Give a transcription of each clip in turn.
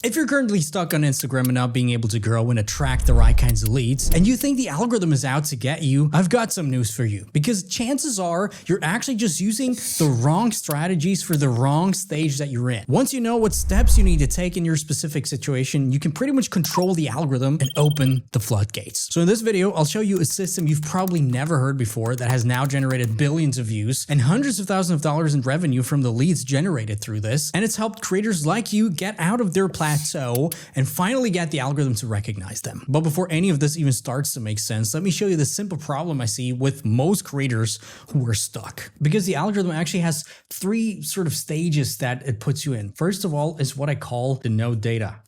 If you're currently stuck on Instagram and not being able to grow and attract the right kinds of leads, and you think the algorithm is out to get you, I've got some news for you. Because chances are you're actually just using the wrong strategies for the wrong stage that you're in. Once you know what steps you need to take in your specific situation, you can pretty much control the algorithm and open the floodgates. So in this video, I'll show you a system you've probably never heard before that has now generated billions of views and hundreds of thousands of dollars in revenue from the leads generated through this. And it's helped creators like you get out of their plateau and finally get the algorithm to recognize them. But before any of this even starts to make sense, let me show you the simple problem I see with most creators who are stuck. Because the algorithm actually has three sort of stages that it puts you in. First of all is what I call the no data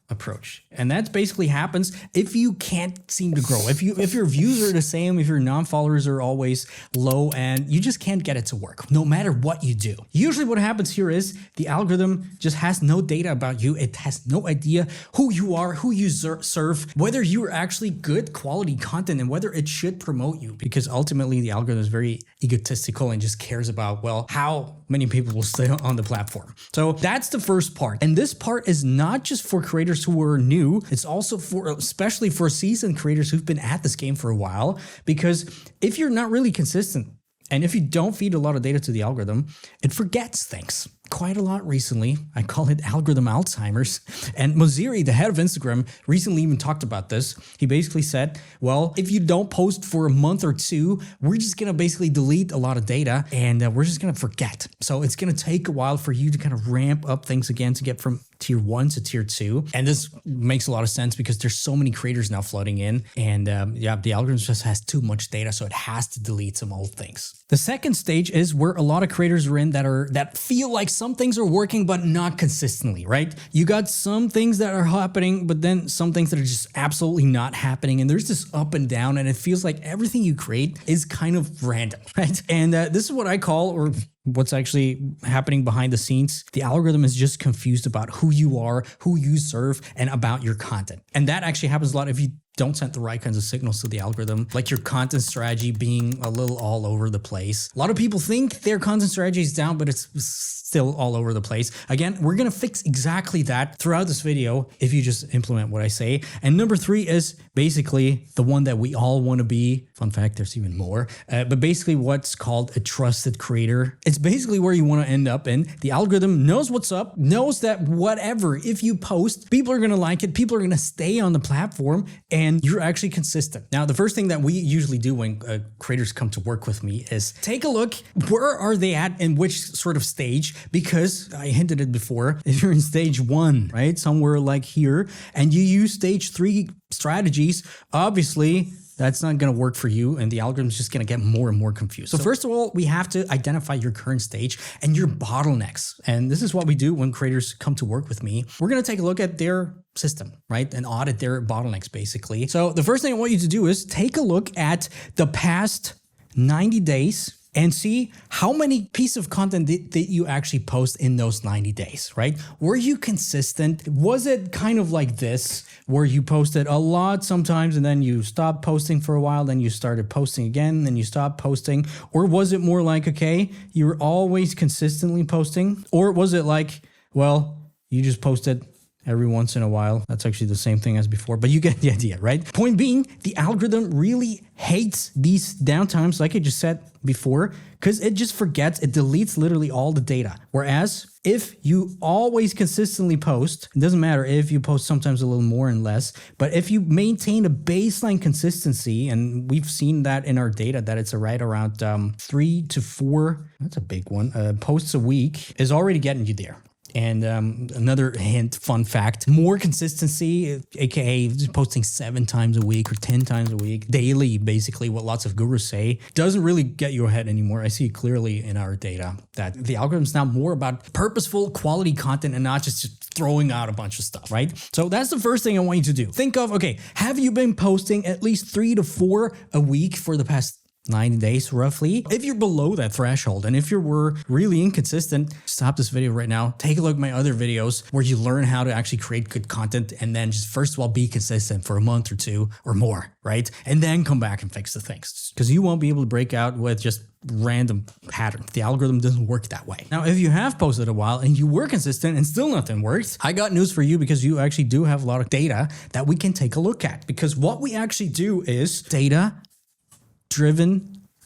approach. And that basically happens if you can't seem to grow. If your views are the same, if your non-followers are always low and you just can't get it to work, no matter what you do. Usually what happens here is the algorithm just has no data about you. It has no idea who you are, who you serve, whether you are actually good quality content and whether it should promote you. Because ultimately the algorithm is very egotistical and just cares about, well, how many people will stay on the platform. So that's the first part. And this part is not just for creators who are new, it's also for, especially for seasoned creators who've been at this game for a while, because if you're not really consistent and if you don't feed a lot of data to the algorithm, it forgets things. Quite a lot recently. I call it algorithm Alzheimer's. And Mosseri, the head of Instagram, recently even talked about this. He basically said, well, if you don't post for a month or two, we're just going to basically delete a lot of data and we're just going to forget. So it's going to take a while for you to kind of ramp up things again to get from tier 1 to tier 2. And this makes a lot of sense because there's so many creators now flooding in. And yeah, the algorithm just has too much data, so it has to delete some old things. The second stage is where a lot of creators are in that feel like some things are working, but not consistently, right? You got some things that are happening, but then some things that are just absolutely not happening. And there's this up and down, and it feels like everything you create is kind of random, right? And this is what I call, or what's actually happening behind the scenes. The algorithm is just confused about who you are, who you serve, and about your content. And that actually happens a lot if you don't send the right kinds of signals to the algorithm, like your content strategy being a little all over the place. A lot of people think their content strategy is down, but it's still all over the place. Again, we're going to fix exactly that throughout this video if you just implement what I say. And number 3 is basically the one that we all want to be. Fun fact, there's even more. But basically what's called a trusted creator. It's basically where you want to end up in. The algorithm knows what's up, knows that whatever, if you post, people are going to like it, people are going to stay on the platform, and you're actually consistent. Now, the first thing that we usually do when creators come to work with me is take a look, where are they at in which sort of stage? Because I hinted it before, if you're in stage 1, right, somewhere like here, and you use stage 3 strategies, obviously that's not going to work for you, and the algorithm is just going to get more and more confused. So first of all, we have to identify your current stage and your bottlenecks. And this is what we do when creators come to work with me. We're going to take a look at their system, right? And audit their bottlenecks, basically. So the first thing I want you to do is take a look at the past 90 days and see how many pieces of content that you actually post in those 90 days, right? Were you consistent? Was it kind of like this, where you posted a lot sometimes and then you stopped posting for a while, then you started posting again, then you stopped posting? Or was it more like, okay, you were always consistently posting? Or was it like, well, you just posted every once in a while? That's actually the same thing as before, but you get the idea, right? Point being, the algorithm really hates these downtimes, like I just said before, because it just forgets, it deletes literally all the data. Whereas if you always consistently post, it doesn't matter if you post sometimes a little more and less, but if you maintain a baseline consistency, and we've seen that in our data that it's right around 3 to 4, that's a big one, posts a week is already getting you there. And another hint, fun fact, more consistency, aka posting 7 times a week or 10 times a week, daily, basically what lots of gurus say, doesn't really get you ahead anymore. I see clearly in our data that the algorithm is now more about purposeful quality content and not just throwing out a bunch of stuff, right? So that's the first thing I want you to do. Think of, okay, have you been posting at least 3 to 4 a week for the past 90 days roughly. If you're below that threshold and if you were really inconsistent, stop this video right now. Take a look at my other videos where you learn how to actually create good content and then just first of all be consistent for a month or two or more, right? And then come back and fix the things, because you won't be able to break out with just random patterns. The algorithm doesn't work that way. Now, if you have posted a while and you were consistent and still nothing works, I got news for you, because you actually do have a lot of data that we can take a look at. Because what we actually do is data-driven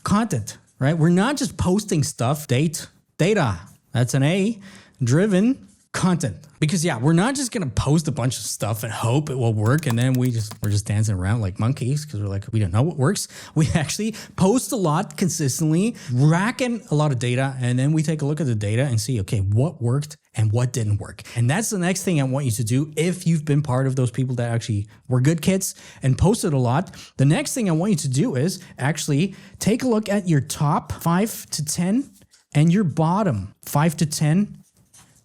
content, right? We're not just posting stuff. Data, that's an A, driven content. Because yeah, we're not just gonna post a bunch of stuff and hope it will work, and then we're just dancing around like monkeys because we're like, we don't know what works. We actually post a lot consistently, racking a lot of data, and then we take a look at the data and see, okay, what worked and what didn't work. And that's the next thing I want you to do. If you've been part of those people that actually were good kids and posted a lot, the next thing I want you to do is actually take a look at your top 5 to 10 and your bottom 5 to 10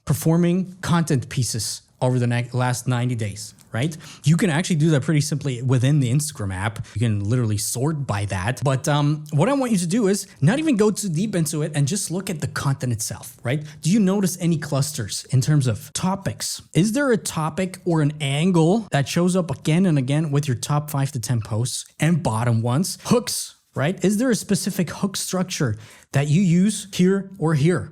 performing content pieces over the last 90 days, right? You can actually do that pretty simply within the Instagram app. You can literally sort by that. But what I want you to do is not even go too deep into it and just look at the content itself, right? Do you notice any clusters in terms of topics? Is there a topic or an angle that shows up again and again with your top 5 to 10 posts and bottom ones? Hooks, right? Is there a specific hook structure that you use here or here?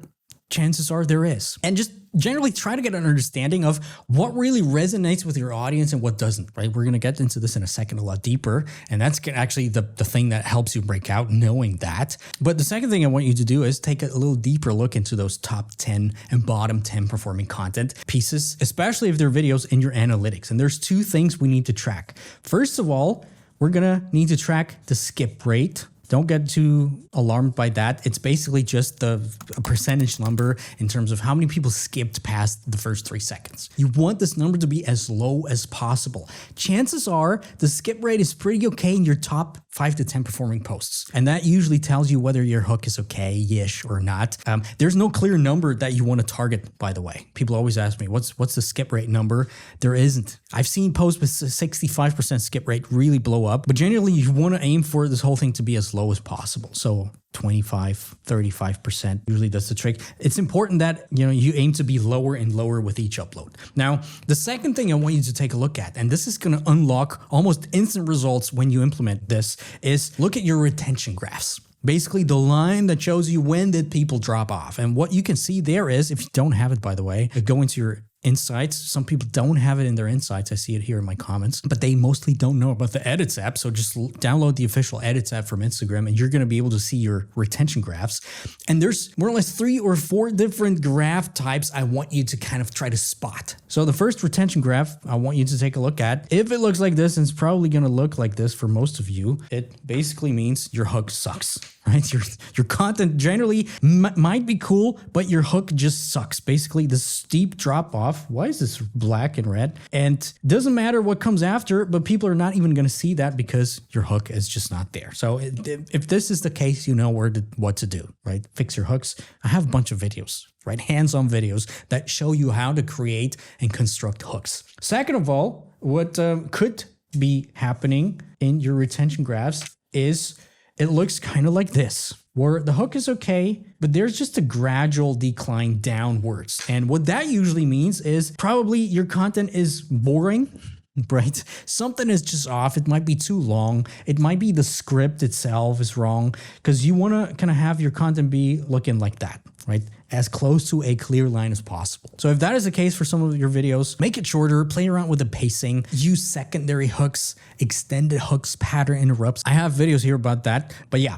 Chances are there is. And just generally try to get an understanding of what really resonates with your audience and what doesn't, right? We're going to get into this in a second a lot deeper. And that's actually the thing that helps you break out, knowing that. But the second thing I want you to do is take a little deeper look into those top 10 and bottom 10 performing content pieces, especially if they're videos in your analytics. And there's two things we need to track. First of all, we're going to need to track the skip rate. Don't get too alarmed by that. It's basically just a percentage number in terms of how many people skipped past the first 3 seconds. You want this number to be as low as possible. Chances are the skip rate is pretty okay in your top 5 to 10 performing posts. And that usually tells you whether your hook is okay-ish or not. There's no clear number that you want to target, by the way. People always ask me, what's the skip rate number? There isn't. I've seen posts with 65% skip rate really blow up, but generally you want to aim for this whole thing to be as low as possible. So 25, 35% usually does the trick. It's important that you aim to be lower and lower with each upload. Now, the second thing I want you to take a look at, and this is going to unlock almost instant results when you implement this, is look at your retention graphs. Basically, the line that shows you when did people drop off. And what you can see there is, if you don't have it, by the way, go into your insights. Some people don't have it in their insights. I see it here in my comments, but they mostly don't know about the Edits app. So just download the official Edits app from Instagram and you're going to be able to see your retention graphs. And there's more or less 3 or 4 different graph types I want you to kind of try to spot. So the first retention graph I want you to take a look at, if it looks like this, and it's probably going to look like this for most of you, it basically means your hook sucks. Right? Your content generally might be cool, but your hook just sucks. Basically, the steep drop off. Why is this black and red? And doesn't matter what comes after, but people are not even going to see that because your hook is just not there. So if this is the case, you know what to do, right? Fix your hooks. I have a bunch of videos, right? Hands-on videos that show you how to create and construct hooks. Second of all, what could be happening in your retention graphs is it looks kind of like this, where the hook is okay, but there's just a gradual decline downwards. And what that usually means is probably your content is boring, right? Something is just off. It might be too long. It might be the script itself is wrong, because you want to kind of have your content be looking like that, right? As close to a clear line as possible. So if that is the case for some of your videos, make it shorter, play around with the pacing, use secondary hooks, extended hooks, pattern interrupts. I have videos here about that. But yeah,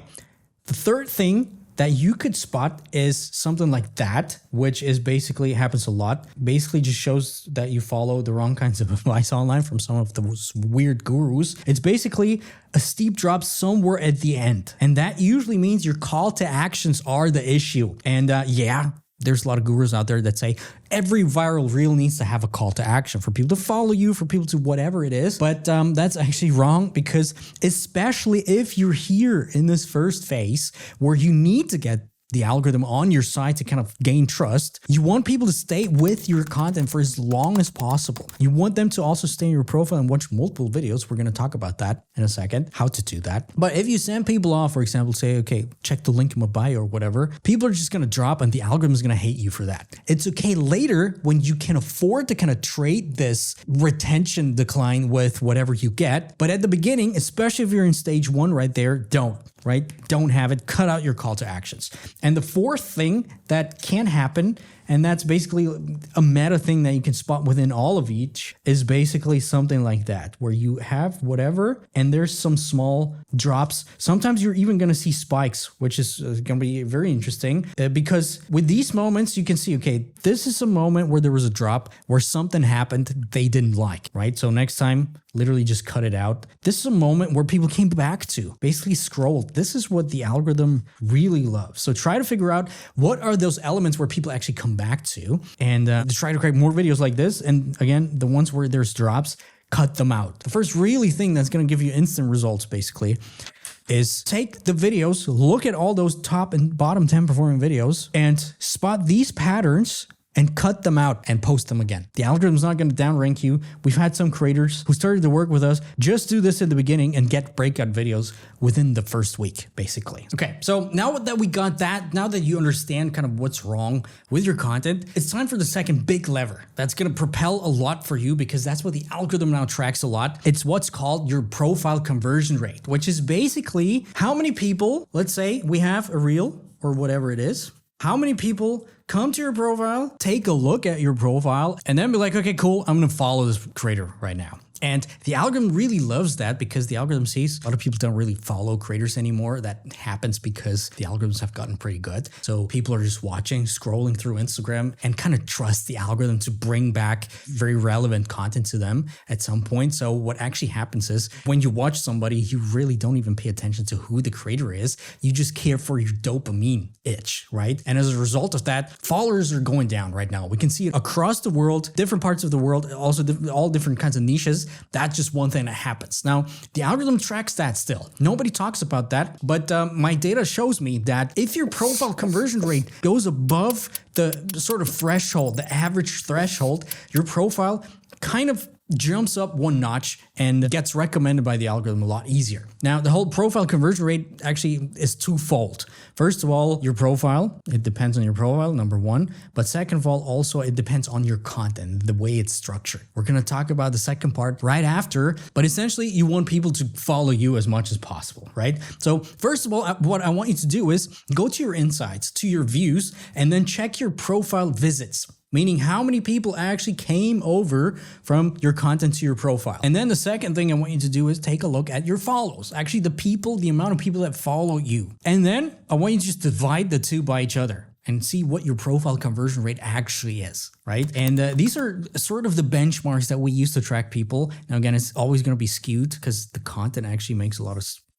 the third thing that you could spot is something like that, which is basically happens a lot. Basically just shows that you follow the wrong kinds of advice online from some of those weird gurus. It's basically a steep drop somewhere at the end. And that usually means your call to actions are the issue. And yeah, there's a lot of gurus out there that say every viral reel needs to have a call to action for people to follow you, for people to whatever it is. But that's actually wrong, because especially if you're here in this first phase where you need to get the algorithm on your site to kind of gain trust. You want people to stay with your content for as long as possible. You want them to also stay in your profile and watch multiple videos. We're going to talk about that in a second, how to do that. But if you send people off, for example, say, okay, check the link in my bio or whatever, people are just going to drop and the algorithm is going to hate you for that. It's okay later when you can afford to kind of trade this retention decline with whatever you get. But at the beginning, especially if you're in stage 1 right there, don't have it. Cut out your call to actions. And the fourth thing that can happen, and that's basically a meta thing that you can spot within all of each, is basically something like that, where you have whatever, and there's some small drops. Sometimes you're even going to see spikes, which is going to be very interesting because with these moments, you can see, okay, this is a moment where there was a drop, where something happened they didn't like, right? So next time, literally just cut it out. This is a moment where people came back to, basically scrolled. This is what the algorithm really loves. So try to figure out what are those elements where people actually come back to, and try to create more videos like this. And again, the ones where there's drops, cut them out. The first really thing that's going to give you instant results basically is take the videos, look at all those top and bottom 10 performing videos and spot these patterns and cut them out and post them again. The algorithm's not going to downrank you. We've had some creators who started to work with us. Just do this in the beginning and get breakout videos within the first week, basically. Okay, so now that we got that, now that you understand kind of what's wrong with your content, it's time for the second big lever that's going to propel a lot for you, because that's what the algorithm now tracks a lot. It's what's called your profile conversion rate, which is basically how many people, let's say we have a reel or whatever it is, how many people come to your profile, take a look at your profile, and then be like, okay, cool, I'm going to follow this creator right now. And the algorithm really loves that, because the algorithm sees a lot of people don't really follow creators anymore. That happens because the algorithms have gotten pretty good. So people are just watching, scrolling through Instagram, and kind of trust the algorithm to bring back very relevant content to them at some point. So what actually happens is when you watch somebody, you really don't even pay attention to who the creator is. You just care for your dopamine itch, right? And as a result of that, followers are going down right now. We can see it across the world, different parts of the world, also all different kinds of niches. That's just one thing that happens. Now, the algorithm tracks that still. Nobody talks about that, but my data shows me that if your profile conversion rate goes above the sort of threshold, the average threshold, your profile kind of jumps up one notch and gets recommended by the algorithm a lot easier. Now, the whole profile conversion rate actually is twofold. First of all, your profile, it depends on your profile, number one. But second of all, also it depends on your content, the way it's structured. We're going to talk about the second part right after, but essentially you want people to follow you as much as possible, right? So first of all, what I want you to do is go to your insights, to your views, and then check your profile visits. Meaning how many people actually came over from your content to your profile. And then the second thing I want you to do is take a look at your follows. Actually, the amount of people that follow you. And then I want you to just divide the two by each other and see what your profile conversion rate actually is, right? And these are sort of the benchmarks that we use to track people. Now, again, it's always going to be skewed because the content actually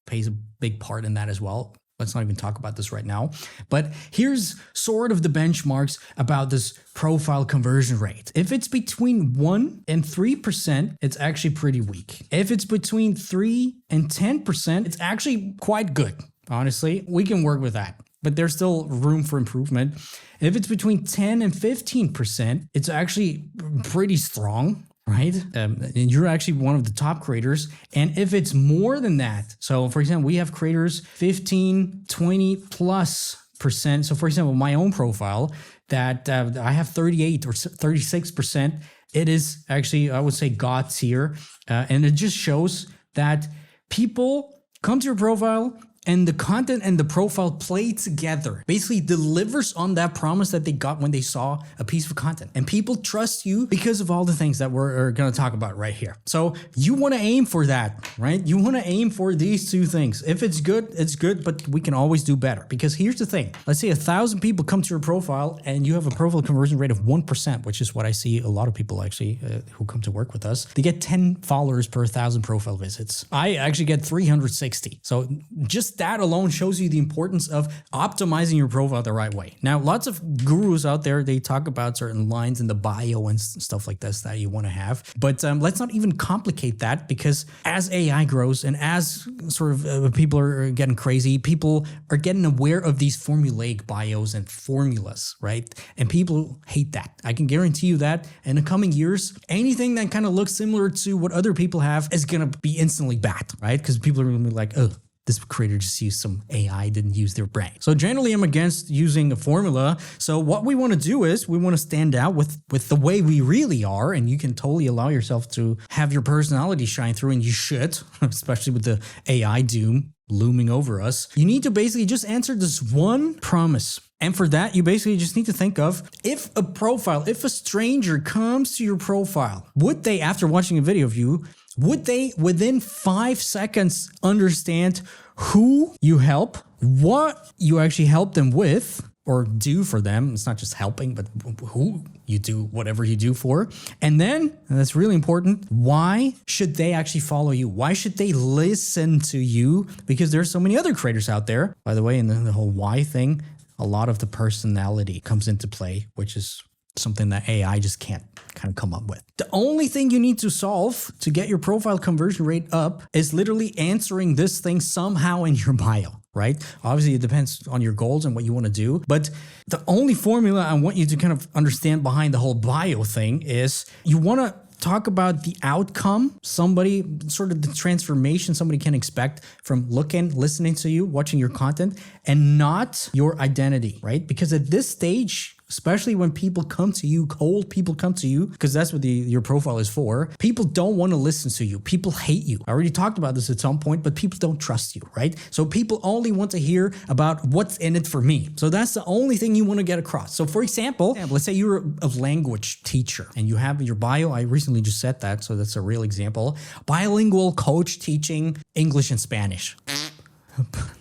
plays a big part in that as well. Let's not even talk about this right now. But here's sort of the benchmarks about this profile conversion rate. If it's between 1% and 3%, it's actually pretty weak. If it's between 3 and 10%, it's actually quite good. Honestly, we can work with that, but there's still room for improvement. If it's between 10 and 15%, it's actually pretty strong. Right? And you're actually one of the top creators. And if it's more than that, so for example, we have creators 15, 20 plus %. So for example, my own profile that I have 38 or 36%, it is actually, I would say, God tier. And it just shows that people come to your profile and the content and the profile play together, basically delivers on that promise that they got when they saw a piece of content. And people trust you because of all the things that we're going to talk about right here. So you want to aim for that, right? You want to aim for these two things. If it's good, it's good, but we can always do better. Because here's the thing. Let's say 1,000 people come to your profile and you have a profile conversion rate of 1%, which is what I see a lot of people actually who come to work with us. They get 10 followers per 1,000 profile visits. I actually get 360. So just just that alone shows you the importance of optimizing your profile the right way. Now, lots of gurus out there, they talk about certain lines in the bio and stuff like this that you want to have. But let's not even complicate that, because as AI grows and as sort of people are getting crazy, people are getting aware of these formulaic bios and formulas, right? And people hate that. I can guarantee you that in the coming years, anything that kind of looks similar to what other people have is going to be instantly bad, right? Because people are going to be like, oh, this creator just used some AI, didn't use their brain. So generally I'm against using a formula. So what we want to do is we want to stand out with the way we really are. And you can totally allow yourself to have your personality shine through, and you should, especially with the AI doom looming over us. You need to basically just answer this one promise. And for that, you basically just need to think of, if a stranger comes to your profile, would they, after watching a video of you, would they within 5 seconds understand who you help, what you actually help them with or do for them? It's not just helping, but who you do whatever you do for. And then, and that's really important, why should they actually follow you? Why should they listen to you? Because there's so many other creators out there. By the way, in the whole why thing, a lot of the personality comes into play, which is something that AI just can't kind of come up with. The only thing you need to solve to get your profile conversion rate up is literally answering this thing somehow in your bio, right? Obviously, it depends on your goals and what you want to do. But the only formula I want you to kind of understand behind the whole bio thing is you want to talk about the outcome, somebody, sort of the transformation somebody can expect from listening to you, watching your content, and not your identity, right? Because at this stage, especially when people come to you, cold people come to you, because that's what your profile is for, people don't want to listen to you. People hate you. I already talked about this at some point, but people don't trust you, right? So people only want to hear about what's in it for me. So that's the only thing you want to get across. So for example, let's say you're a language teacher and you have in your bio, I recently just said that, so that's a real example, bilingual coach teaching English and Spanish.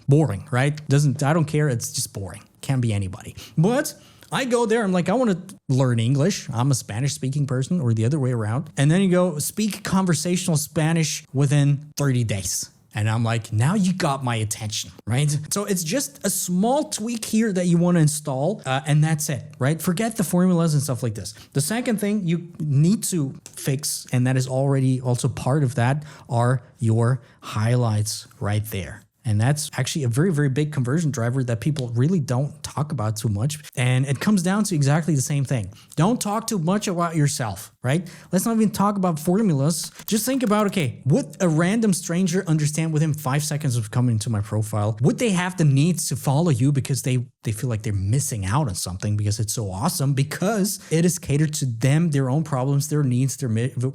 Boring, right? I don't care. It's just boring. Can't be anybody. But I go there, I'm like, I want to learn English. I'm a Spanish speaking person, or the other way around. And then you go speak conversational Spanish within 30 days. And I'm like, now you got my attention, right? So it's just a small tweak here that you want to install, and that's it, right? Forget the formulas and stuff like this. The second thing you need to fix, and that is already also part of that, are your highlights right there. And that's actually a very, very big conversion driver that people really don't talk about too much. And it comes down to exactly the same thing. Don't talk too much about yourself, right? Let's not even talk about formulas. Just think about, okay, would a random stranger understand within 5 seconds of coming to my profile? Would they have the needs to follow you because they feel like they're missing out on something because it's so awesome, because it is catered to them, their own problems, their needs, their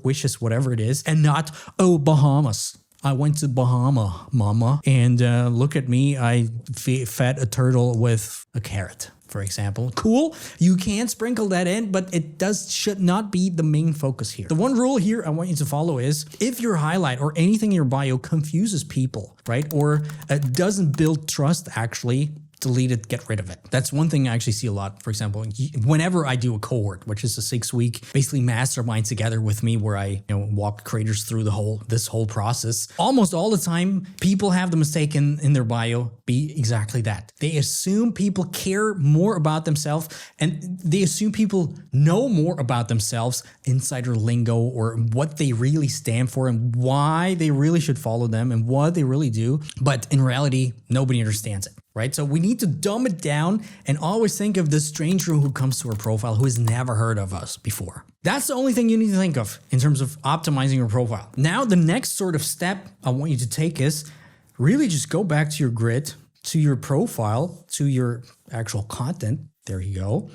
wishes, whatever it is, and not, oh, Bahamas. I went to Bahama, mama, and look at me, I fed a turtle with a carrot, for example. Cool, you can sprinkle that in, but it should not be the main focus here. The one rule here I want you to follow is, if your highlight or anything in your bio confuses people, right, or doesn't build trust actually, delete it, get rid of it. That's one thing I actually see a lot. For example, whenever I do a cohort, which is a 6-week basically mastermind together with me, where I walk creators through this whole process, almost all the time people have the mistake in their bio be exactly that. They assume people care more about themselves, and they assume people know more about themselves, insider lingo, or what they really stand for and why they really should follow them and what they really do. But in reality, nobody understands it. Right? So we need to dumb it down and always think of the stranger who comes to our profile who has never heard of us before. That's the only thing you need to think of in terms of optimizing your profile. Now, the next sort of step I want you to take is really just go back to your grid, to your profile, to your actual content. There you go.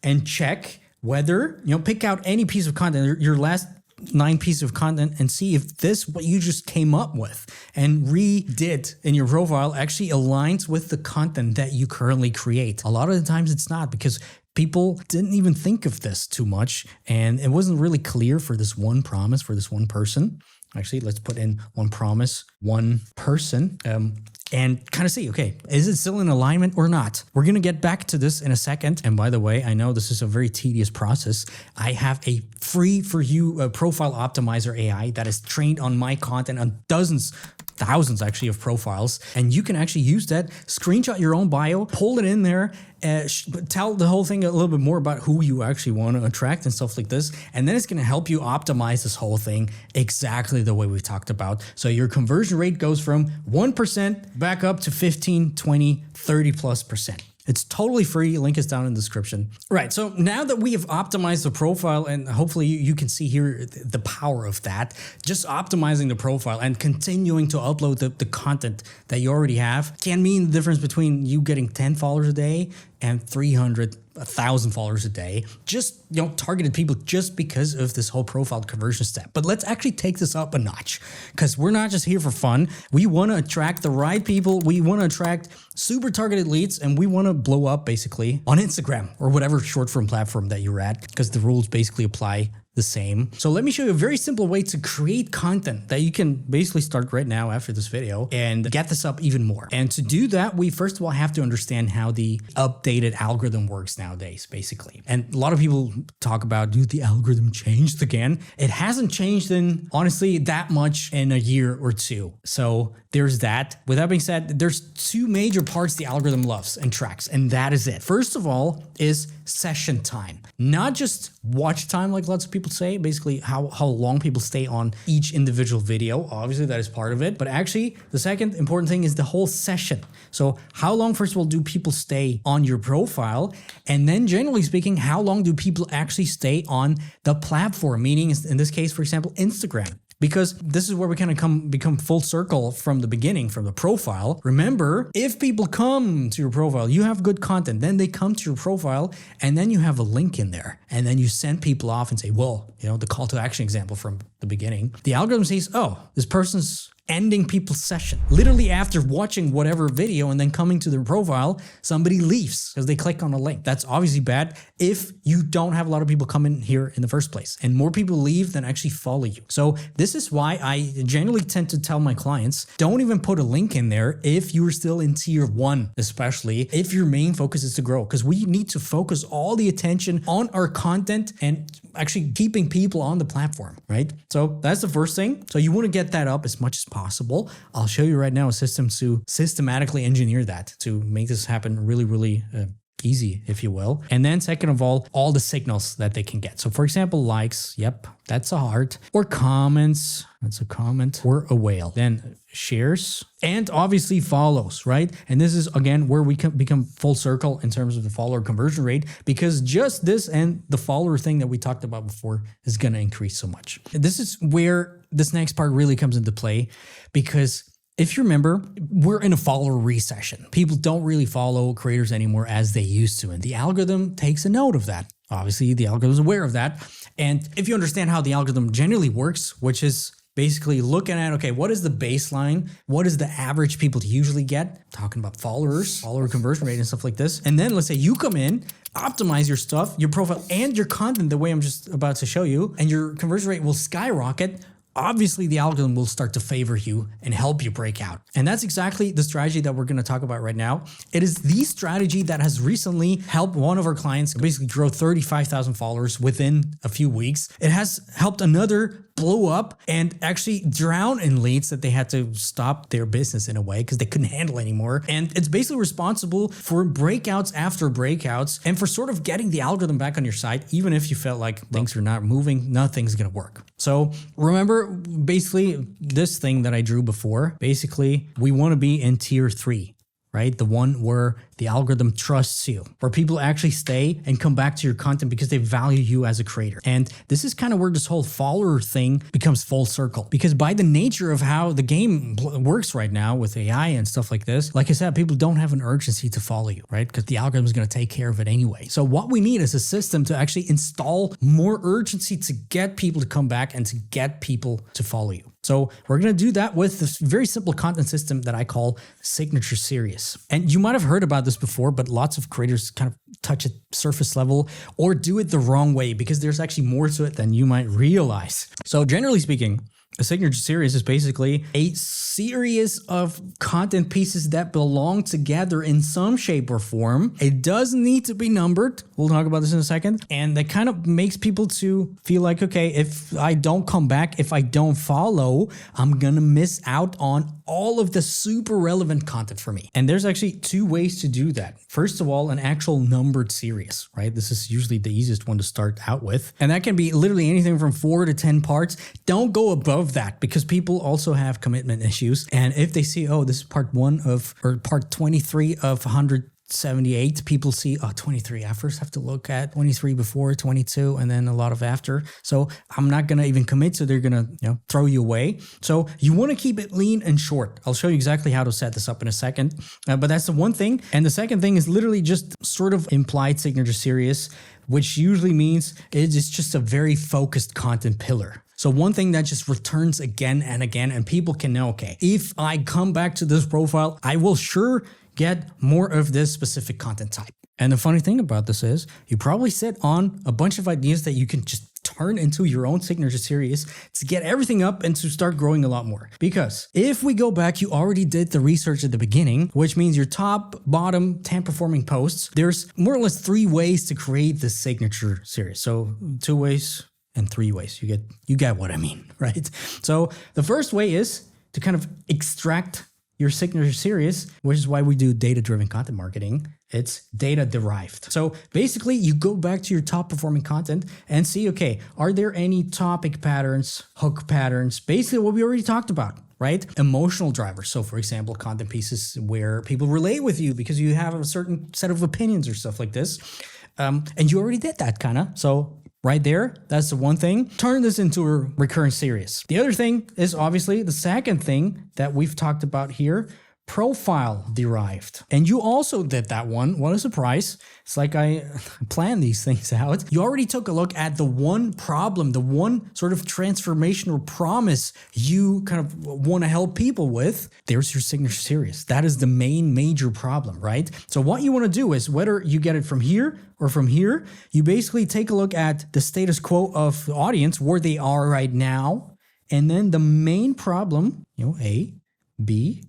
And check whether, pick out any piece of content, your last 9 pieces of content, and see if what you just came up with and redid in your profile actually aligns with the content that you currently create. A lot of the times it's not, because people didn't even think of this too much, and it wasn't really clear for this one promise, for this one person. Actually, let's put in one promise, one person, and kind of see, okay, is it still in alignment or not? We're going to get back to this in a second. And by the way, I know this is a very tedious process. I have a free for you profile optimizer AI that is trained on my content, on dozens thousands actually of profiles, and you can actually use that, screenshot your own bio, pull it in there, tell the whole thing a little bit more about who you actually want to attract and stuff like this. And then it's going to help you optimize this whole thing exactly the way we talked about. So your conversion rate goes from 1% back up to 15, 20, 30+%. It's totally free. Link is down in the description. Right. So now that we have optimized the profile, and hopefully you can see here the power of that, just optimizing the profile and continuing to upload the content that you already have can mean the difference between you getting 10 followers a day and 1,000 followers a day. Just, targeted people just because of this whole profile conversion step. But let's actually take this up a notch, because we're not just here for fun. We want to attract the right people. We want to attract super targeted leads, and we want to blow up basically on Instagram or whatever short form platform that you're at, because the rules basically apply the same. So let me show you a very simple way to create content that you can basically start right now after this video and get this up even more. And to do that, we first of all have to understand how the updated algorithm works nowadays, basically. And a lot of people talk about, dude, the algorithm changed again. It hasn't changed in, honestly, that much in a year or two. So there's that. With that being said, there's two major parts the algorithm loves and tracks, and that is it. First of all is session time, not just watch time like lots of people say, basically how long people stay on each individual video. Obviously that is part of it, but actually the second important thing is the whole session. So how long, first of all, do people stay on your profile? And then generally speaking, how long do people actually stay on the platform? Meaning in this case, for example, Instagram. Because this is where we kind of become full circle from the beginning, from the profile. Remember, if people come to your profile, you have good content, then they come to your profile, and then you have a link in there. And then you send people off and say, well, the call to action example from the beginning. The algorithm says, oh, this person's ending people's session. Literally after watching whatever video and then coming to their profile, somebody leaves because they click on a link. That's obviously bad if you don't have a lot of people come in here in the first place, and more people leave than actually follow you. So this is why I generally tend to tell my clients, don't even put a link in there if you're still in tier 1, especially if your main focus is to grow, because we need to focus all the attention on our content and actually keeping people on the platform, right? So that's the first thing. So you want to get that up as much as possible. I'll show you right now a system to systematically engineer that to make this happen really, really easy, if you will. And then second of all the signals that they can get. So for example, likes, yep, that's a heart, or comments, that's a comment, or a whale. Then shares, and obviously follows, right? And this is again where we can become full circle in terms of the follower conversion rate, because just this and the follower thing that we talked about before is going to increase so much. This is where this next part really comes into play, because if you remember, we're in a follower recession. People don't really follow creators anymore as they used to, and the algorithm takes a note of that. Obviously, the algorithm is aware of that. And if you understand how the algorithm generally works, which is basically looking at, okay, what is the baseline? What is the average people usually get? Talking about followers, follower conversion rate and stuff like this. And then let's say you come in, optimize your stuff, your profile and your content the way I'm just about to show you, and your conversion rate will skyrocket. Obviously, the algorithm will start to favor you and help you break out. And that's exactly the strategy that we're going to talk about right now. It is the strategy that has recently helped one of our clients basically grow 35,000 followers within a few weeks. It has helped another blow up and actually drown in leads that they had to stop their business in a way because they couldn't handle anymore. And it's basically responsible for breakouts after breakouts and for sort of getting the algorithm back on your side, even if you felt like things are not moving, nothing's going to work. So remember, basically this thing that I drew before, basically we want to be in tier 3, right? The one where the algorithm trusts you, where people actually stay and come back to your content because they value you as a creator. And this is kind of where this whole follower thing becomes full circle, because by the nature of how the game works right now with AI and stuff like this, like I said, people don't have an urgency to follow you, right? Because the algorithm is going to take care of it anyway. So what we need is a system to actually install more urgency to get people to come back and to get people to follow you. So we're going to do that with this very simple content system that I call Signature Series. And you might have heard about this before, but lots of creators kind of touch it surface level or do it the wrong way because there's actually more to it than you might realize. So generally speaking, A signature series is basically a series of content pieces that belong together in some shape or form. It doesn't need to be numbered. We'll talk about this in a second. And that kind of makes people to feel like, okay, if I don't come back, if I don't follow, I'm going to miss out on all of the super relevant content for me. And there's actually two ways to do that. First of all, an actual numbered series, right? This is usually the easiest one to start out with. And that can be literally anything from 4 to 10 parts. Don't go above that because people also have commitment issues. And if they see, oh, this is part 1 of, or part 23 of 178, people see, oh, 23. I first have to look at 23 before 22 and then a lot of after. So I'm not going to even commit. So they're going to throw you away. So you want to keep it lean and short. I'll show you exactly how to set this up in a second. But that's the one thing. And the second thing is literally just sort of implied signature series, which usually means it's just a very focused content pillar. So one thing that just returns again and again, and people can know, okay, if I come back to this profile, I will sure get more of this specific content type. And the funny thing about this is you probably sit on a bunch of ideas that you can just turn into your own signature series to get everything up and to start growing a lot more. Because if we go back, you already did the research at the beginning, which means your top, bottom 10 performing posts. There's more or less 3 ways to create this signature series. So 2 ways and 3 ways. You get what I mean, right? So the first way is to kind of extract your signature series, which is why we do data-driven content marketing. It's data derived. So basically you go back to your top performing content and see, okay, are there any topic patterns, hook patterns, basically what we already talked about, right? Emotional drivers. So for example, content pieces where people relate with you because you have a certain set of opinions or stuff like this. And you already did that kind of. So right there, that's the one thing. Turn this into a recurrent series. The other thing is obviously the second thing that we've talked about here, profile derived. And you also did that one. What a surprise. It's like I planned these things out. You already took a look at the one problem, the one sort of transformational promise you kind of want to help people with. There's your signature series. That is the main major problem, right? So what you want to do is whether you get it from here or from here, you basically take a look at the status quo of the audience, where they are right now. And then the main problem, A, B,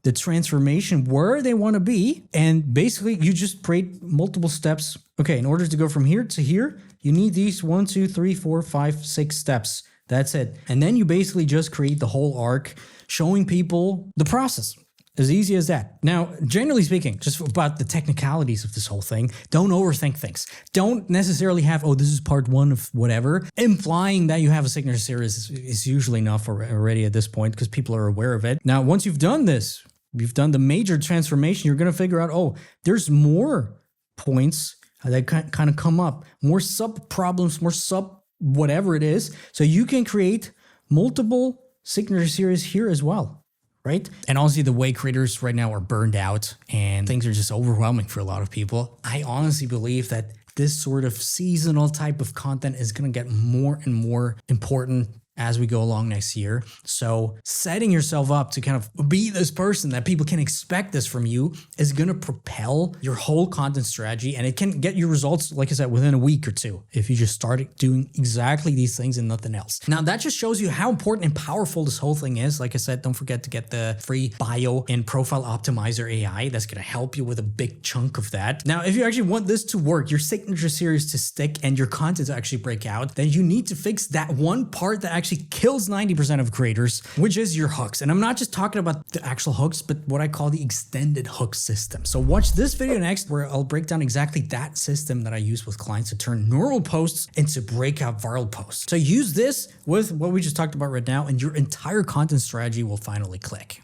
the transformation, where they want to be. And basically you just create multiple steps. Okay, in order to go from here to here, you need these 1, 2, 3, 4, 5, 6 steps. That's it. And then you basically just create the whole arc, showing people the process. As easy as that. Now, generally speaking, just about the technicalities of this whole thing, don't overthink things. Don't necessarily have, oh, this is part 1 of whatever. Implying that you have a signature series is usually enough already at this point because people are aware of it. Now, once you've done this, you've done the major transformation, you're going to figure out, oh, there's more points that kind of come up, more sub problems, more sub whatever it is. So you can create multiple signature series here as well. Right? And honestly, the way creators right now are burned out and things are just overwhelming for a lot of people, I honestly believe that this sort of seasonal type of content is going to get more and more important as we go along next year. So setting yourself up to kind of be this person that people can expect this from you is going to propel your whole content strategy, and it can get you results, like I said, within a week or 2 if you just start doing exactly these things and nothing else. Now that just shows you how important and powerful this whole thing is. Like I said, don't forget to get the free bio and profile optimizer AI. That's going to help you with a big chunk of that. Now, if you actually want this to work, your signature series to stick and your content to actually break out, then you need to fix that one part that actually kills 90% of creators, which is your hooks. And I'm not just talking about the actual hooks, but what I call the extended hook system. So watch this video next where I'll break down exactly that system that I use with clients to turn normal posts into breakout viral posts. So use this with what we just talked about right now, and your entire content strategy will finally click.